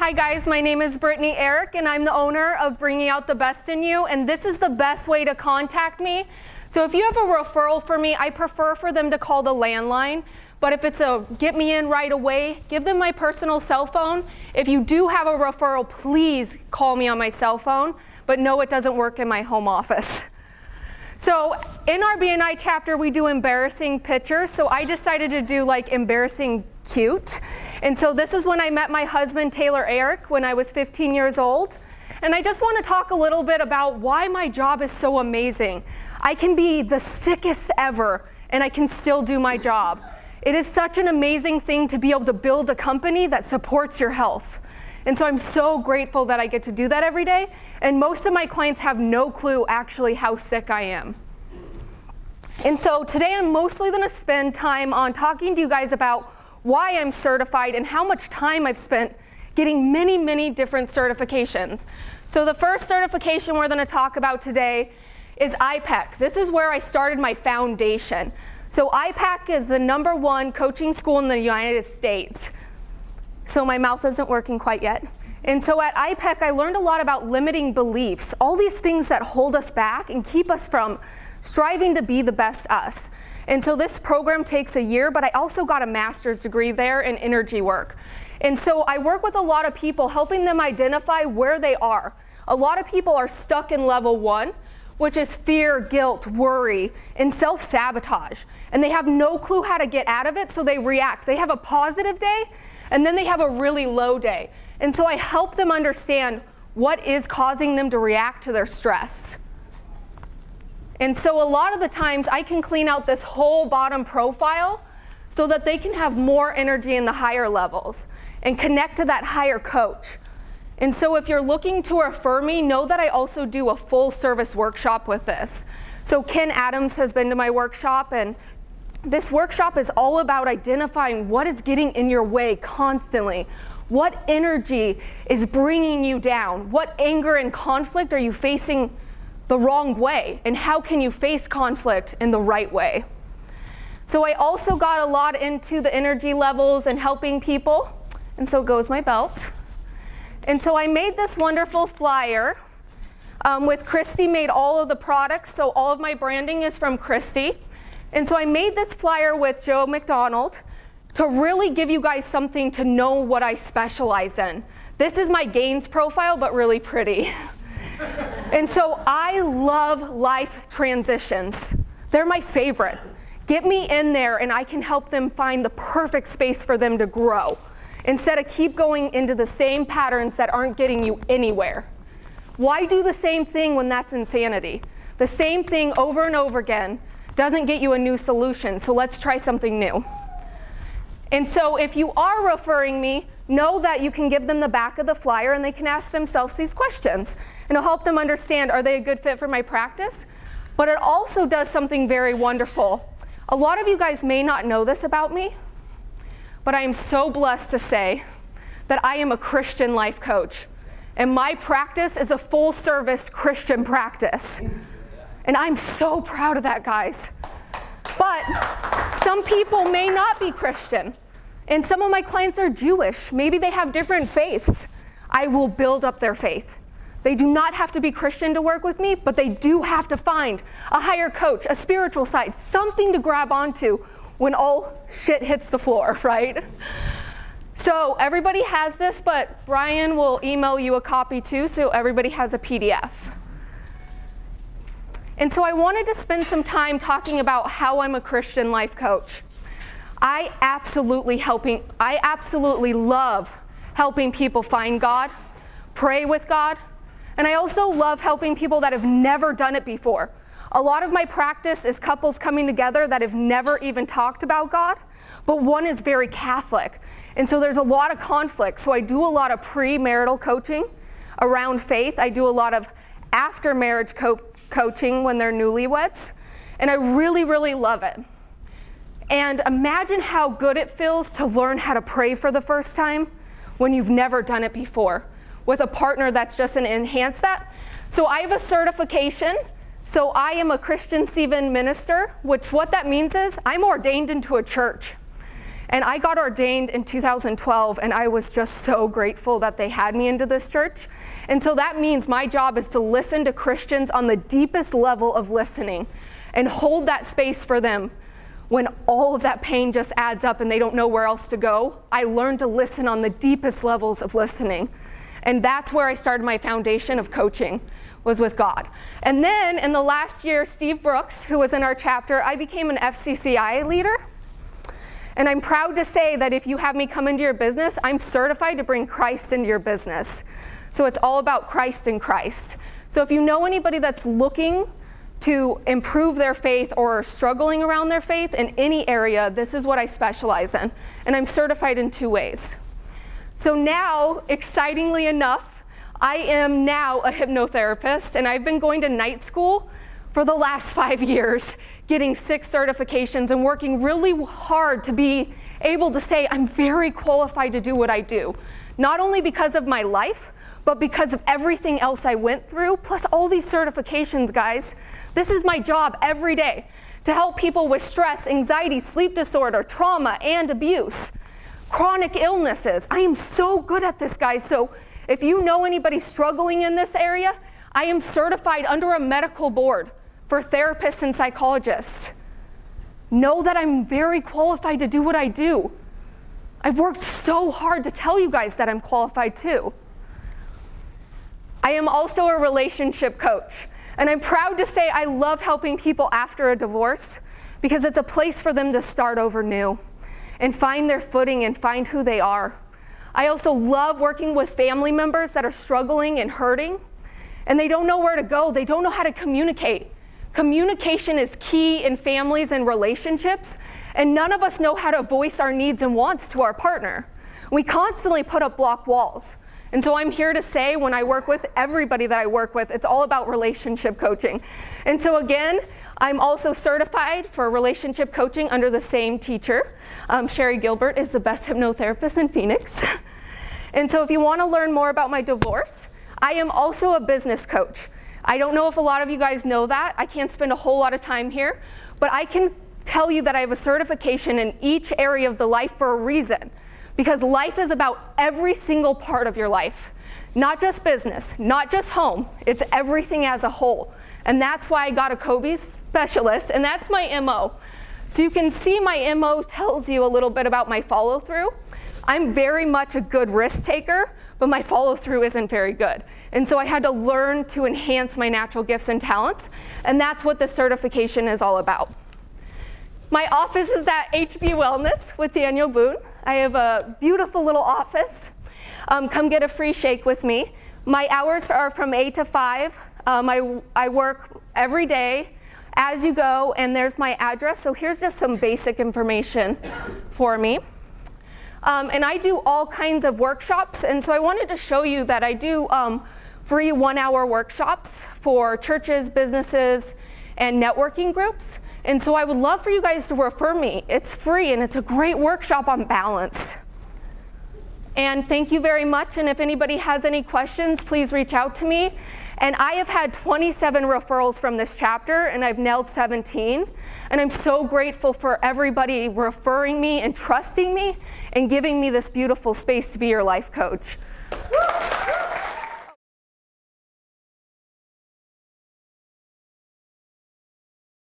Hi guys, my name is Brittany Ehrick and I'm the owner of Bringing Out the Best in You, and this is the best way to contact me. So if you have a referral for me, I prefer for them to call the landline, but if it's a get me in right away, give them my personal cell phone. If you do have a referral, please call me on my cell phone, but no, it doesn't work in my home office. So in our BNI chapter, we do embarrassing pictures, so I decided to do like embarrassing cute. And so this is when I met my husband, Taylor Ehrick, when I was 15 years old. And I just want to talk a little bit about why my job is so amazing. I can be the sickest ever, and I can still do my job. It is such an amazing thing to be able to build a company that supports your health. And so I'm so grateful that I get to do that every day. And most of my clients have no clue actually how sick I am. And so today I'm mostly going to spend time on talking to you guys about why I'm certified and how much time I've spent getting many, many different certifications. So the first certification we're going to talk about today is IPEC. This is where I started my foundation. So IPEC is the #1 coaching school in the United States. So my mouth isn't working quite yet. And so at IPEC, I learned a lot about limiting beliefs, all these things that hold us back and keep us from striving to be the best us. And so this program takes a year, but I also got a master's degree there in energy work. And so I work with a lot of people, helping them identify where they are. A lot of people are stuck in level 1, which is fear, guilt, worry, and self-sabotage. And they have no clue how to get out of it, so they react. They have a positive day, and then they have a really low day. And so I help them understand what is causing them to react to their stress. And so a lot of the times I can clean out this whole bottom profile so that they can have more energy in the higher levels and connect to that higher coach. And so if you're looking to refer me, know that I also do a full service workshop with this. So Ken Adams has been to my workshop, and this workshop is all about identifying what is getting in your way constantly. What energy is bringing you down? What anger and conflict are you facing the wrong way? And how can you face conflict in the right way? So I also got a lot into the energy levels and helping people. And so goes my belt. And so I made this wonderful flyer with Christy, made all of the products. So all of my branding is from Christy. And so I made this flyer with Joe McDonald to really give you guys something to know what I specialize in. This is my gains profile, but really pretty. And so I love life transitions. They're my favorite. Get me in there and I can help them find the perfect space for them to grow, instead of keep going into the same patterns that aren't getting you anywhere. Why do the same thing when that's insanity? The same thing over and over again doesn't get you a new solution, so let's try something new. And so if you are referring me, know that you can give them the back of the flyer and they can ask themselves these questions. And it'll help them understand, are they a good fit for my practice? But it also does something very wonderful. A lot of you guys may not know this about me, but I am so blessed to say that I am a Christian life coach. And my practice is a full-service Christian practice. And I'm so proud of that, guys. But some people may not be Christian. And some of my clients are Jewish. Maybe they have different faiths. I will build up their faith. They do not have to be Christian to work with me, but they do have to find a higher coach, a spiritual side, something to grab onto when all shit hits the floor, right? So everybody has this, but Brian will email you a copy too, so everybody has a PDF. And so I wanted to spend some time talking about how I'm a Christian life coach. I absolutely love helping people find God, pray with God, and I also love helping people that have never done it before. A lot of my practice is couples coming together that have never even talked about God, but one is very Catholic. And so there's a lot of conflict. So I do a lot of premarital coaching around faith. I do a lot of after marriage coaching when they're newlyweds, and I really, really love it. And imagine how good it feels to learn how to pray for the first time when you've never done it before, with a partner that's just going to enhance that. So I have a certification. So I am a Christian Stephen minister, which what that means is I'm ordained into a church. And I got ordained in 2012, and I was just so grateful that they had me into this church. And so that means my job is to listen to Christians on the deepest level of listening and hold that space for them when all of that pain just adds up and they don't know where else to go. I learned to listen on the deepest levels of listening. And that's where I started my foundation of coaching, was with God. And then in the last year, Steve Brooks, who was in our chapter, I became an FCCI leader. And I'm proud to say that if you have me come into your business, I'm certified to bring Christ into your business. So it's all about Christ in Christ. So if you know anybody that's looking to improve their faith or struggling around their faith in any area, this is what I specialize in. And I'm certified in 2 ways. So now, excitingly enough, I am now a hypnotherapist, and I've been going to night school for the last 5 years, getting 6 certifications and working really hard to be able to say I'm very qualified to do what I do. Not only because of my life, but because of everything else I went through, plus all these certifications, guys. This is my job every day, to help people with stress, anxiety, sleep disorder, trauma, and abuse, chronic illnesses. I am so good at this, guys. So if you know anybody struggling in this area, I am certified under a medical board for therapists and psychologists. Know that I'm very qualified to do what I do. I've worked so hard to tell you guys that I'm qualified too. I am also a relationship coach, and I'm proud to say I love helping people after a divorce because it's a place for them to start over new and find their footing and find who they are. I also love working with family members that are struggling and hurting, and they don't know where to go. They don't know how to communicate. Communication is key in families and relationships, and none of us know how to voice our needs and wants to our partner. We constantly put up block walls. And so I'm here to say, when I work with everybody that I work with, it's all about relationship coaching. And so again, I'm also certified for relationship coaching under the same teacher. Sherry Gilbert is the best hypnotherapist in Phoenix. And so if you want to learn more about my divorce, I am also a business coach. I don't know if a lot of you guys know that. I can't spend a whole lot of time here, but I can tell you that I have a certification in each area of the life for a reason. Because life is about every single part of your life. Not just business, not just home. It's everything as a whole. And that's why I got a Kobe's specialist, and that's my MO. So you can see my MO tells you a little bit about my follow-through. I'm very much a good risk taker, but my follow-through isn't very good. And so I had to learn to enhance my natural gifts and talents, and that's what the certification is all about. My office is at HB Wellness with Daniel Boone. I have a beautiful little office. Come get a free shake with me. My hours are from 8 to 5. I work every day as you go, and there's my address. So here's just some basic information for me. And I do all kinds of workshops, and so I wanted to show you that I do free 1-hour workshops for churches, businesses, and networking groups. And so I would love for you guys to refer me. It's free, and it's a great workshop on balance. And thank you very much, and if anybody has any questions, please reach out to me. And I have had 27 referrals from this chapter, and I've nailed 17. And I'm so grateful for everybody referring me and trusting me and giving me this beautiful space to be your life coach. Woo!